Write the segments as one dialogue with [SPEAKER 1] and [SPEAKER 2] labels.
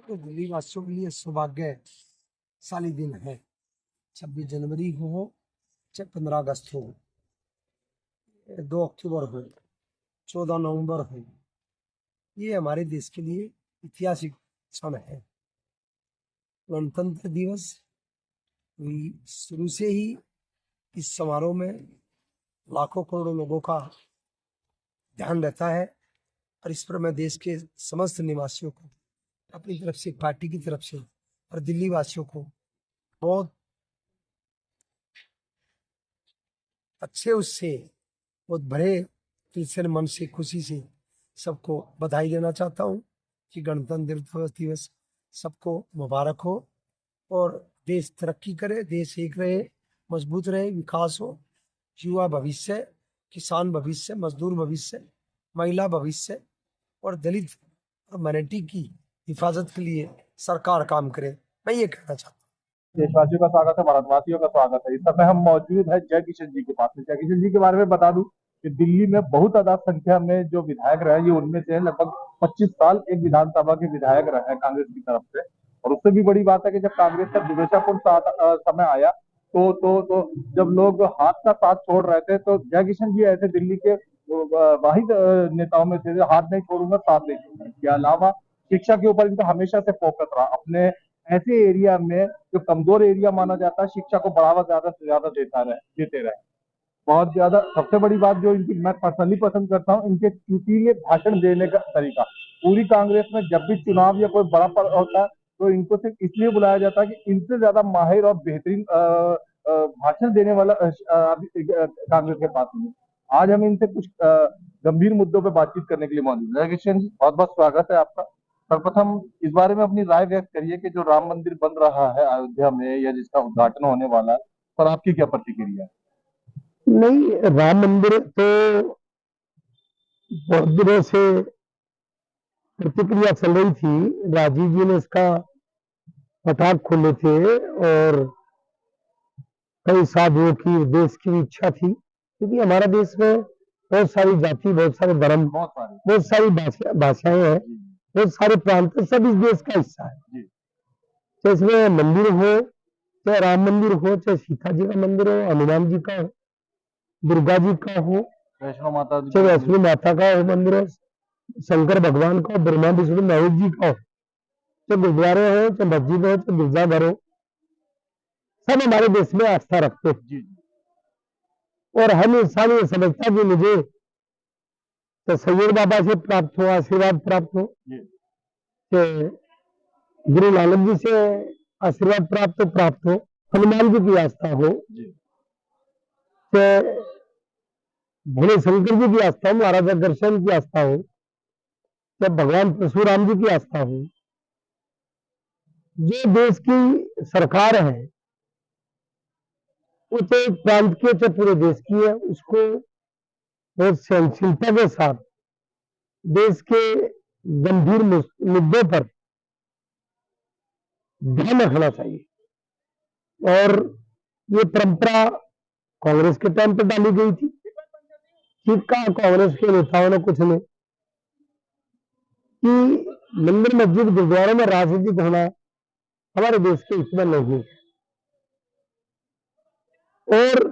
[SPEAKER 1] तो दिल्ली वासियों के लिए सौभाग्यशाली दिन है। 26 जनवरी हो चाहे 15 अगस्त हो, 2 अक्टूबर हो, 14 नवंबर हो, ये हमारे देश के लिए ऐतिहासिक क्षण है। गणतंत्र दिवस शुरू से ही इस समारोह में लाखों करोड़ों लोगों का ध्यान रहता है और इस पर मैं देश के समस्त निवासियों को अपनी तरफ से, पार्टी की तरफ से और दिल्ली वासियों को बहुत अच्छे उससे बहुत भरे दिल से, मन से, खुशी से सबको बधाई देना चाहता हूँ कि गणतंत्र दिवस सबको मुबारक हो और देश तरक्की करे, देश एक रहे, मजबूत रहे, विकास हो, युवा भविष्य, किसान भविष्य, मजदूर भविष्य, महिला भविष्य और दलित और माइनॉरिटी की हिफाजत के लिए सरकार काम करे। मैं ये कहना चाहता हूँ।
[SPEAKER 2] देशवासियों का स्वागत है, भारतवासियों का स्वागत है। इस समय हम मौजूद है जय किशन जी के पास में। जय किशन जी के बारे में बता दूं कि दिल्ली में बहुत ज्यादा संख्या में जो विधायक रहे, ये उनमें से लगभग 25 साल एक विधानसभा के विधायक रहे हैं कांग्रेस की तरफ से। और उससे भी बड़ी बात है कि जब कांग्रेस का दुर्दशापूर्ण समय आया तो जब लोग हाथ का साथ छोड़ रहे थे, तो जय किशन जी ऐसे दिल्ली के वाहिद नेताओं में थे जो हाथ नहीं छोड़ूंगा, साथ नहीं छोड़ूंगा। इसके अलावा शिक्षा के ऊपर इनका हमेशा से फोकस रहा। अपने ऐसे एरिया में जो कमजोर एरिया माना जाता है, शिक्षा को बढ़ावा ज्यादा से ज्यादा देते रहे। बहुत ज्यादा सबसे बड़ी बात जो इनकी मैं पर्सनली पसंद करता हूँ, इनके चुटीले भाषण देने का तरीका। पूरी कांग्रेस में जब भी चुनाव या कोई बड़ा पर्व होता है तो इनको सिर्फ इसलिए बुलाया जाता है कि इनसे ज्यादा माहिर और बेहतरीन भाषण देने वाला कांग्रेस के पास नहीं। आज हम इनसे कुछ गंभीर मुद्दों पर बातचीत करने के लिए मौजूद है। किशन जी, बहुत बहुत स्वागत है आपका। सर्वप्रथम इस बारे में अपनी राय व्यक्त करिए कि जो राम मंदिर बन रहा है अयोध्या में या जिसका उद्घाटन होने वाला है, पर आपकी क्या प्रतिक्रिया है?
[SPEAKER 3] नहीं, राम मंदिर तो बहुत दिनों से प्रतिक्रिया चल रही थी। राजीव जी ने इसका पटाख खोले थे और कई साधुओं की, देश की इच्छा थी, क्योंकि हमारा देश में बहुत सारी जाति, बहुत सारे धर्म, बहुत सारी भाषाएं हैं, बहुत सारे प्रांत, सब इस देश का हिस्सा है। चाहे इसमें मंदिर हो, चाहे राम मंदिर हो, चाहे सीता जी का मंदिर हो, हनुमान जी का हो, दुर्गा जी का हो, चाहे वैष्णो माता का हो मंदिर हो, शंकर भगवान का, ब्रह्मा विष्णु महेश जी का हो, चाहे गुरुद्वारे हो, चाहे मस्जिद हो, चाहे गिरजाघर हो, सब हमारे देश में आस्था रखते हैं। और हर इंसान ये समझता कि मुझे तो सैयद बाबा से प्राप्त हो, आशीर्वाद प्राप्त हो, गुरु नानक जी से आशीर्वाद प्राप्त हो, हनुमान जी की आस्था हो, भोले शंकर जी की आस्था हो, महाराज अग्रसेन की आस्था हो, चाहे भगवान परशुराम जी की आस्था हो। जो देश की सरकार है वो चाहे प्रांत की, चाहे पूरे देश की है, उसको बहुत सहनशीलता के साथ देश के गंभीर मुद्दों पर ध्यान रखना चाहिए। और ये परंपरा कांग्रेस के टाइम पर डाली गई थी। ठीक कहा कांग्रेस के नेताओं ने, कुछ ने, कि मंदिर, मस्जिद, गुरुद्वारों में राजनीतिक होना हमारे देश के हित में नहीं है। और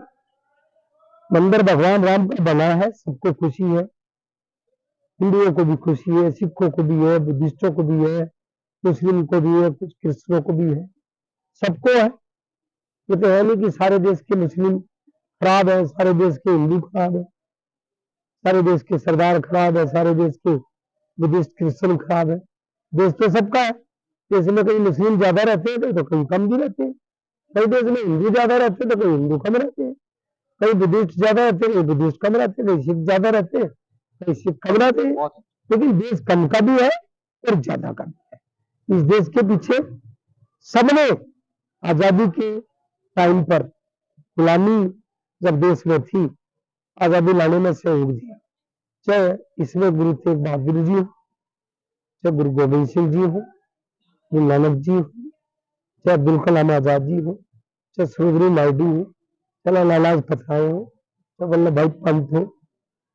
[SPEAKER 3] मंदिर भगवान राम का बना है, सबको खुशी है, हिंदुओं को भी खुशी है, सिखों को भी है, बुद्धिस्टों को भी है, मुस्लिम को भी है, कुछ क्रिश्चियनों को भी है, सबको है। ये तो है नहीं कि सारे देश के मुस्लिम खराब है, सारे देश के हिंदू खराब है, सारे देश के सरदार खराब है, सारे देश के बुद्धिस्ट क्रिश्चियन खराब है। देश तो सबका है। देश में कहीं मुस्लिम ज्यादा रहते हैं तो कहीं कम भी रहते हैं, कई देश में हिंदू ज्यादा रहते हैं तो कहीं हिंदू कम रहते हैं, कई बुद्धिस्ट ज्यादा रहते हैं, कई बुद्धिस्ट कम रहते हैं, कई सिख ज्यादा रहते हैं, कई सिख कम रहते हैं। लेकिन देश कम का भी है और ज्यादा का भी है। इस देश के पीछे सबने आजादी के टाइम पर, गुलामी जब देश में थी, आजादी लाने में सहयोग दिया। चाहे इसमें गुरु तेग बहादुर जी हो, चाहे गुरु गोविंद सिंह जी हो, गुरु नानक जी हो, चाहे अब्दुल कलाम आजाद जी हो, चाहे सरोजिनी नायडू हो, चाहे लाला लाजपत राय हो, चाहे वल्लभ भाई पंत हो,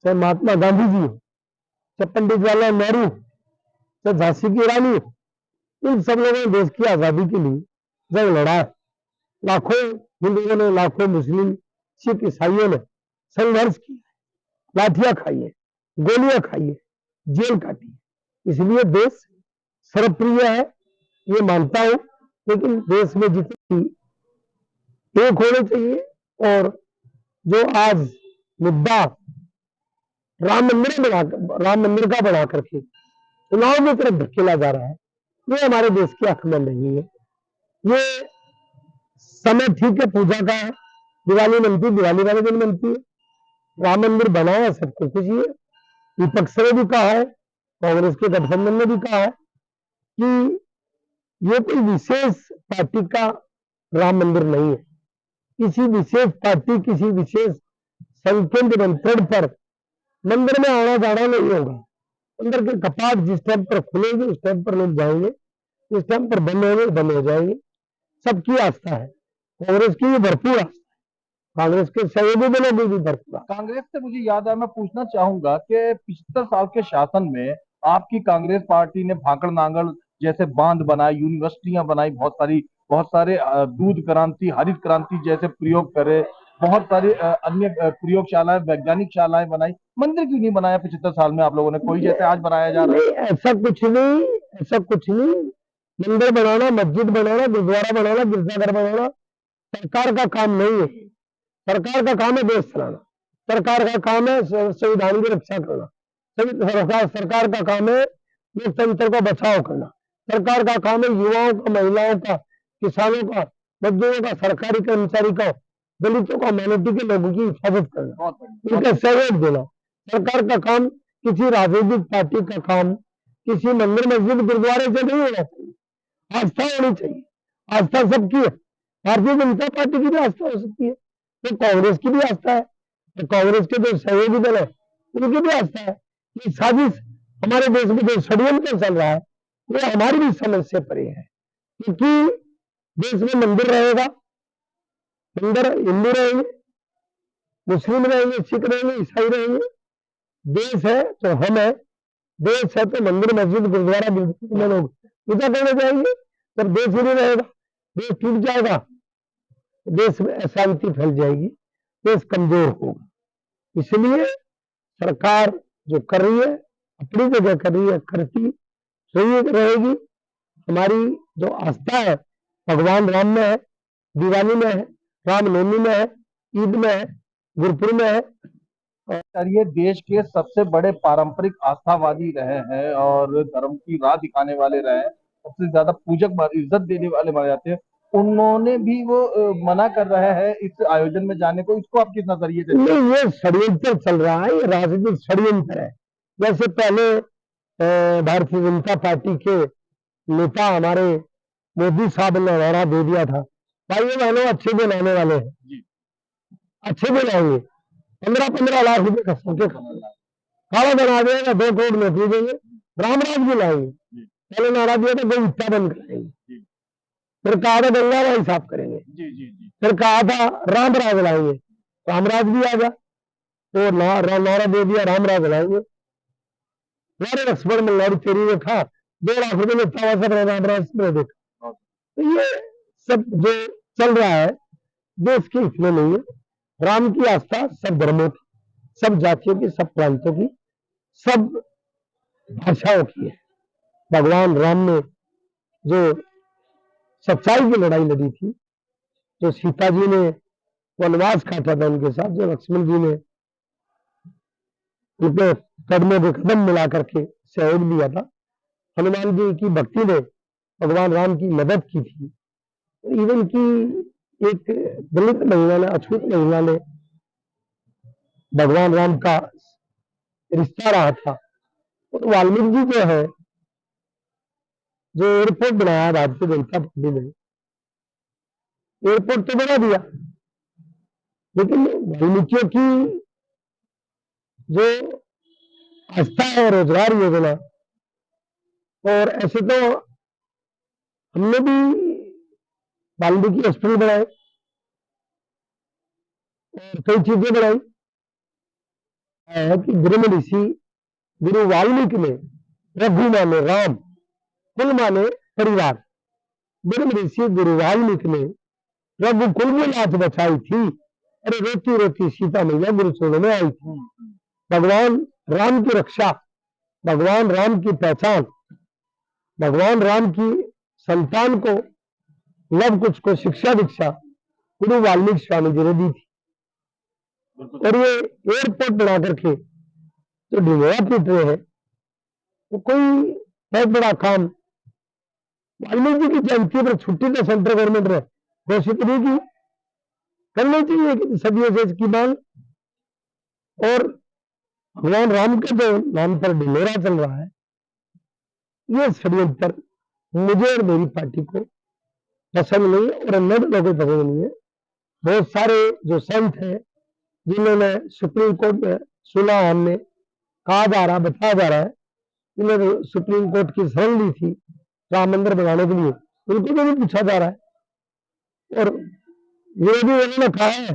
[SPEAKER 3] चाहे महात्मा गांधी जी हो, चाहे पंडित जवाहरलाल नेहरू, चाहे झांसी की रानी हो, इन सब लोगों ने देश की आजादी के लिए जंग लड़ा है। लाखों हिंदुओं ने, लाखों मुस्लिम, सिख, ईसाइयों ने संघर्ष किया, लाठियां खाई है, गोलियां खाई है, जेल काटी है। इसलिए देश सर्वप्रिय है, ये मानता हूं। लेकिन देश में जितनी एक होने चाहिए, और जो आज मुद्दा राम मंदिर का बना करके चुनाव की तरफ धकेला जा रहा है, ये हमारे देश के हक में नहीं है। ये समय ठीक है, पूजा का है, दिवाली मनती, दिवाली वाले दिन मनती है। राम मंदिर बना है, सबको खुशी है। विपक्ष ने भी कहा है, कांग्रेस के गठबंधन ने भी कहा है कि ये कोई विशेष पार्टी का राम मंदिर नहीं है। किसी विशेष पार्टी, किसी विशेष संघ के निमंत्रण पर मंदिर में आना जाना नहीं होगा। मंदिर के कपाट जिस टाइम पर खुलेंगे उस टाइम पर लोग जाएंगे, जिस टाइम पर बंद होंगे बंद हो जाएंगे। सबकी आस्था है, कांग्रेस की भी भरपूर आस्था, कांग्रेस के सहयोगी दलों की भी भरपूर।
[SPEAKER 2] कांग्रेस से मुझे याद है, मैं पूछना चाहूंगा कि 75 साल के शासन में आपकी कांग्रेस पार्टी ने भाखड़ नांगल जैसे बांध बनाए, यूनिवर्सिटियां बनाई, बहुत सारे दूध क्रांति, हरित क्रांति जैसे प्रयोग करे, बहुत सारी अन्य प्रयोगशालाएं, वैज्ञानिक शालाएं बनाई। मंदिर क्यों नहीं बनाया 75 साल में आप लोगों ने, कोई जैसे आज बनाया जा रहा है?
[SPEAKER 3] नहीं, ऐसा कुछ नहीं, ऐसा कुछ नहीं। मंदिर बनाना, मस्जिद बनाना, गुरुद्वारा बनाना, गिरजाघर बनाना सरकार का काम नहीं है। सरकार का काम है देश चलाना, सरकार का काम है संविधान की रक्षा करना, सरकार का काम है लोकतंत्र का बचाव करना, सरकार का काम है युवाओं का, महिलाओं का, किसानों का, मजदूरों का, सरकारी कर्मचारी का, दलितों का, माइनॉरिटी के लोगों की हिफाजत करना, उनका सहयोग देना। सरकार का काम किसी राजनीतिक पार्टी का काम किसी मंदिर, मस्जिद, गुरुद्वारे से नहीं होना चाहिए। आस्था होनी चाहिए, आस्था सबकी है। भारतीय जनता पार्टी की भी आस्था हो सकती है, तो कांग्रेस की भी आस्था है, तो कांग्रेस के जो सहयोगी दल है उनकी भी आस्था है। ये साजिश हमारे देश में जो षड्यंत्र चल रहा है, ये हमारी भी समझ से परे है। क्योंकि देश में मंदिर रहेगा, मंदिर हिंदू रहेंगे, मुस्लिम रहेंगे, सिख रहेंगे, ईसाई रहेंगे। देश है तो हम है, देश है तो मंदिर, मस्जिद, गुरुद्वारा में लोग पूजा करने जाएंगे। जब देश ही नहीं रहेगा, देश टूट जाएगा, देश में अशांति फैल जाएगी, देश कमजोर होगा। इसलिए सरकार जो कर रही है अपनी जगह कर रही है, करती सही रहेगी। हमारी जो आस्था है भगवान राम में है, दिवाली में है, रामनवमी में है, ईद में है, गुरपुर में है।
[SPEAKER 2] और ये देश के सबसे बड़े पारंपरिक आस्थावादी रहे हैं और धर्म की राह दिखाने वाले रहे हैं, सबसे ज्यादा पूजक, इज्जत देने वाले माने जाते हैं। उन्होंने भी वो मना कर रहे हैं इस आयोजन में जाने को, इसको आप किस नजरिए से?
[SPEAKER 3] नहीं, ये षड्यंत्र चल रहा है, ये राजनीतिक षड्यंत्र है। जैसे पहले भारतीय जनता पार्टी के नेता हमारे मोदी साहब ने नारा दे दिया था, भाई बहनों अच्छे दिन आने वाले हैं, अच्छे दिन आएंगे, 15-15 लाख रुपए का सबके खाना बना देगा, 2 करोड़ नौकरी देंगे, रामराज भी लाएंगे। पहले नारा दिया था गौ हत्या बंद कराएंगे, फिर कहा था गंगा भाई साफ करेंगे, फिर कहा था रामराज लाएंगे, रामराज भी आ गया, तो नारा दे दिया रामराज लाएंगे। मेरे लक्ष्मण मल्लारी तेरी देखा, 2 लाख रुपए लेता हुआ सब रामराज में देखा। तो ये सब जो चल रहा है देश के हित में नहीं है। राम की आस्था सब धर्मों की, सब जातियों की, सब प्रांतों की, सब भाषाओं की है। भगवान राम ने जो सच्चाई की लड़ाई लड़ी थी, जो सीता जी ने वनवास काटा था उनके साथ, जो लक्ष्मण जी ने उनके कदमों पे कदम मिला करके सहयोग दिया था, हनुमान जी की भक्ति ने भगवान राम की मदद की थी। इवन की एक दलित महिला ने, अछूत महिला ने भगवान राम का रिश्ता रहा था। और वाल्मीकि जी जो है, जो एयरपोर्ट बनाया भारतीय जनता पार्टी ने, एयरपोर्ट तो बना दिया, लेकिन वाल्मीकियों की जो आस्था है रोजगार योजना, और ऐसे तो हमने भी वाल्मीकि हॉस्पिटल बनाए और कई चीजें बनाई है कि गुरु ऋषि गुरु वाल्मीकि ने रघु माने राम, कुल माने परिवार। ब्रह्म ऋषि गुरु वाल्मीकि ने रघुकुल में लाज बचाई थी, अरे रोती रोती सीता मैया गुरु चरणों में आई थी। भगवान राम की रक्षा, भगवान राम की पहचान, भगवान राम की संतान को, लव कुछ को शिक्षा दीक्षा गुरु वाल्मीकि स्वामी जी ने दी थी। और ये एयरपोर्ट बना करके जो ढिंगोरा पीट रहे हैं, वो कोई बहुत बड़ा काम वाल्मीकि जी की जयंती पर छुट्टी तो सेंट्रल गवर्नमेंट ने घोषित नहीं की, करनी चाहिए सदियों से इसकी मांग। और भगवान राम के जो नाम पर ढिंगोरा चल रहा है, ये षड्यंत्र मुझे और मेरी पार्टी को पसंद नहीं है और अन्य लोगों को पसंद नहीं है। बहुत सारे जो संत हैं जिन्होंने सुप्रीम कोर्ट में सुना, हमने कहा जा रहा, बताया जा रहा है, इन्होंने सुप्रीम कोर्ट की शरण ली थी राम मंदिर बनाने के लिए, उनको भी पूछा जा रहा है। और ये भी उन्होंने कहा है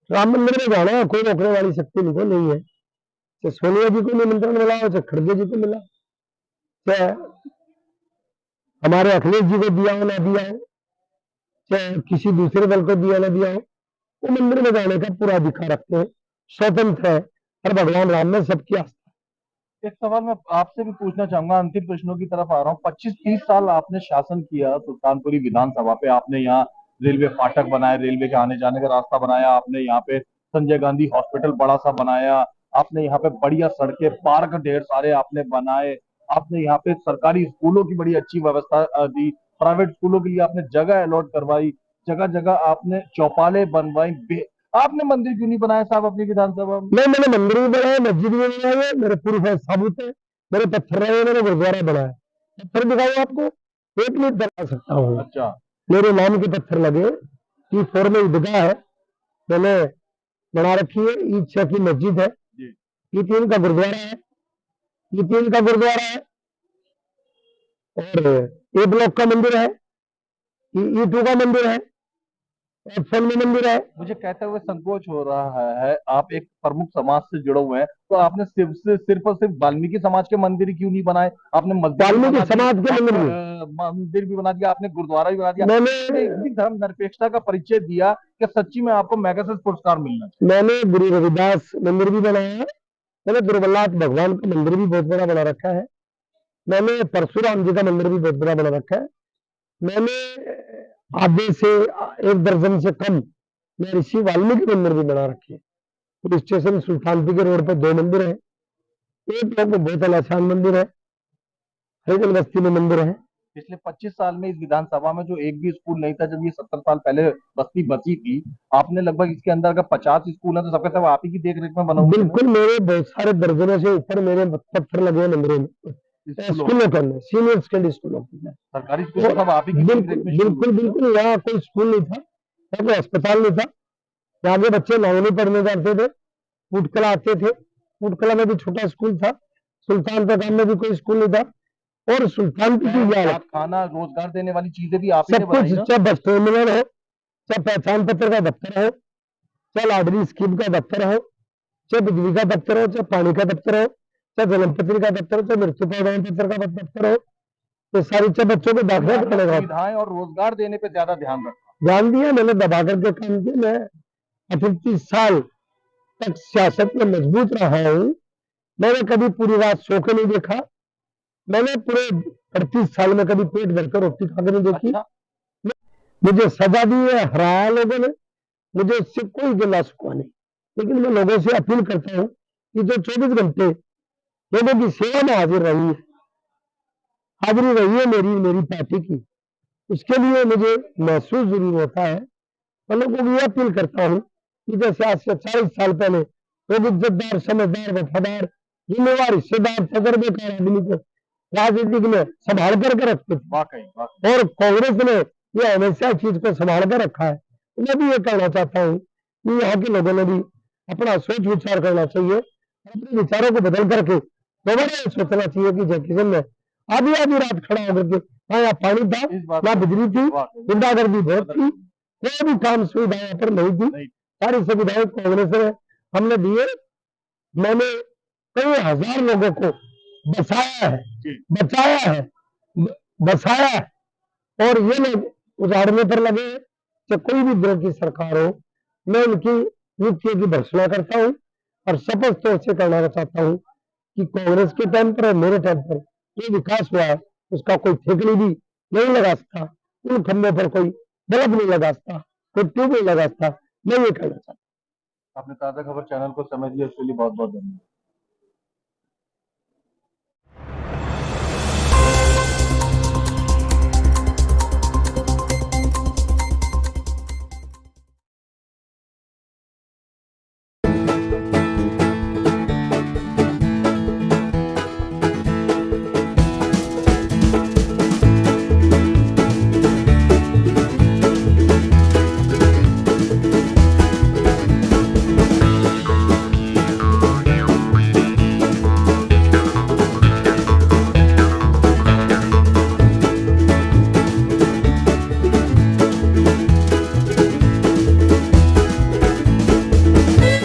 [SPEAKER 3] राम मंदिर में जाना है, कोई रोकने वाली शक्ति इनको नहीं है। चाहे सोनिया जी को निमंत्रण मिला हो, चाहे खड़गे जी को मिला, चाहे हमारे अखिलेश जी को दिया हो ना दिया हो, चाहे किसी दूसरे दल को दिया ना दिया हो, वो मंदिर में जाने का पूरा अधिकार रखते हैं, स्वतंत्र है। और भगवान राम में सबकी आस्था।
[SPEAKER 2] एक सवाल मैं आपसे भी पूछना चाहूंगा, अंतिम प्रश्नों की तरफ आ रहा हूँ। 25-30 साल आपने शासन किया सुल्तानपुरी विधानसभा पे, आपने यहाँ रेलवे फाटक बनाए, रेलवे के आने जाने का रास्ता बनाया, आपने यहाँ पे संजय गांधी हॉस्पिटल बड़ा सा बनाया, आपने यहाँ पे बढ़िया सड़कें, पार्क ढेर सारे आपने बनाए, आपने यहाँ पे सरकारी स्कूलों की बड़ी अच्छी व्यवस्था दी, प्राइवेट स्कूलों के लिए आपने जगह अलॉट करवाई, जगह जगह आपने चौपाले बनवाई। आपने मंदिर क्यों नहीं बनाया साहब अपनी विधानसभा में?
[SPEAKER 3] नहीं, मैंने मंदिर भी बनाया, मस्जिद भी बनाई है, मेरे प्रूफ है, साबुत है, मेरे पत्थर रहे, मैंने गुरुद्वारा बनाया। पत्थर दिखाऊं आपको, 1 मिनट बना सकता हूँ।
[SPEAKER 2] अच्छा,
[SPEAKER 3] मेरे नाम के पत्थर लगे, T4 में ईदगाह है, मैंने बना रखी है, ईद की मस्जिद है, E3 का गुरुद्वारा है, E3 का गुरुद्वारा है, और A ब्लॉक का मंदिर है, E2 का मंदिर है, F1 में मंदिर है।
[SPEAKER 2] मुझे कहते हुए संकोच हो रहा है, आप एक प्रमुख समाज से जुड़े हुए हैं, तो आपने सिर्फ और सिर्फ वाल्मीकि समाज के मंदिर क्यों नहीं बनाए? आपने
[SPEAKER 3] वाल्मीकि समाज के
[SPEAKER 2] मंदिर भी बना दिया, आपने गुरुद्वारा भी बना दिया,
[SPEAKER 3] मैंने
[SPEAKER 2] इतनी धर्म निरपेक्षता का परिचय दिया कि सच्ची में आपको मैगसेस पुरस्कार मिलना चाहिए।
[SPEAKER 3] मैंने गुरु रविदास मंदिर भी बनाया है, मैंने दुर्बलनाथ भगवान का मंदिर भी बहुत बड़ा बना रखा है, मैंने परशुराम जी का मंदिर भी बहुत बड़ा बना रखा है, मैंने आधे से 1 दर्जन से कम मैं ऋषि वाल्मीकि मंदिर भी बना रखे हैं। पुलिस स्टेशन सुल्तानपुर के रोड पर 2 मंदिर है, एक लोग में बहुत आसान मंदिर है, हरिजन बस्ती में मंदिर है।
[SPEAKER 2] पिछले 25 साल में इस विधानसभा में जो एक भी स्कूल नहीं था, जब ये 70 साल पहले बस्ती बची थी, आपने लगभग इसके अंदर अगर 50 स्कूल है तो सबके सब आप ही की देख रेख में बना हुआ है।
[SPEAKER 3] बिल्कुल, मेरे बहुत सारे दर्जनों से ऊपर मेरे पत्थर लगे हैं मंदिरों में, स्कूलों के, सीनियर सेकेंडरी स्कूलों में,
[SPEAKER 2] सरकारी स्कूल सब आप ही की देख रेख में।
[SPEAKER 3] बिल्कुल बिल्कुल, यहाँ कोई स्कूल नहीं था, यहाँ कोई अस्पताल नहीं था, यहाँ के बच्चे नावनी पढ़ने जाते थे, फुटकला आते थे, फुटकला में भी छोटा स्कूल था, सुल्तानपुर गांव में भी कोई स्कूल नहीं था, और सुल्तानपुर की
[SPEAKER 2] खाना, रोजगार देने वाली चीजें भी आप
[SPEAKER 3] सब कुछ, चाहे बस टर्मिनल हो, चाहे पहचान पत्र का दफ्तर हो, चाहे लाडली स्कीम का दफ्तर हो, चाहे बिजली का दफ्तर हो, चाहे पानी का दफ्तर हो, चाहे जन्म पत्री का दफ्तर हो, चाहे मृत्यु प्रमाण पत्र का दफ्तर हो, तो सारी चाहे बच्चों को दाखिला करने का
[SPEAKER 2] सुविधाएं और रोजगार देने पे ज्यादा ध्यान रखा,
[SPEAKER 3] ध्यान दिया। मैंने दबा करके काम किया, मैं 38 साल तक सियासत में मजबूत रहा हूँ, मैंने कभी पूरी रात सो के नहीं देखा, मैंने पूरे 38 साल में कभी पेट भरकर रोटी खाकर नहीं देखी। मुझे सजा दी है, हराया लोगों ने, मुझे उससे कोई गिला सुखा नहीं, लेकिन मैं लोगों से अपील करता हूँ कि जो 24 घंटे लोगों की सेवा में हाजिरी रही है मेरी पार्टी की, उसके लिए मुझे महसूस जरूर होता है। मैं लोगों को ये अपील करता हूँ कि जैसे आज से 40 साल पहले लोग इज्जतदार, समझदार, वफादार, जिम्मेवार, हिस्सेदार, तजर्बेकार आदमी को राजनीति में संभाल करके रखते थे, और कांग्रेस ने ये हमेशा चीज को संभाल कर रखा है। मैं भी ये कहना चाहता हूँ कि यहाँ के लोगों ने भी अपना सोच विचार करना चाहिए, अपने विचारों को बदल करके दोबारा सोचना चाहिए कि जय किशन में आधी रात खड़ा होकर के, हाँ यहाँ पानी था, ना बिजली थी, गुंडागर्दी बहुत थी, कोई भी काम सुविधा यहाँ पर नहीं थी, सारी सुविधाएं कांग्रेस ने हमने दिए। मैंने कई हजार लोगों को बसाया है, बचाया है, बसाया है, और ये लोग उजाड़ने पर लगे हैं। चाहे कोई भी दल की सरकार हो, मैं उनकी नीतियों की भर्त्सना करता हूँ और स्पष्ट तौर से कहना चाहता हूँ कि कांग्रेस के टाइम पर और मेरे टाइम पर जो विकास हुआ है उसका कोई ठेकनी भी नहीं लगा सकता, उन खंभे पर कोई बल्ब नहीं लगा सकता, कोई ट्यूब नहीं लगा सकता। मैं ये कहना चाहता हूँ।
[SPEAKER 2] आपने ताजा खबर चैनल को समय दिया, इसके लिए बहुत बहुत धन्यवाद।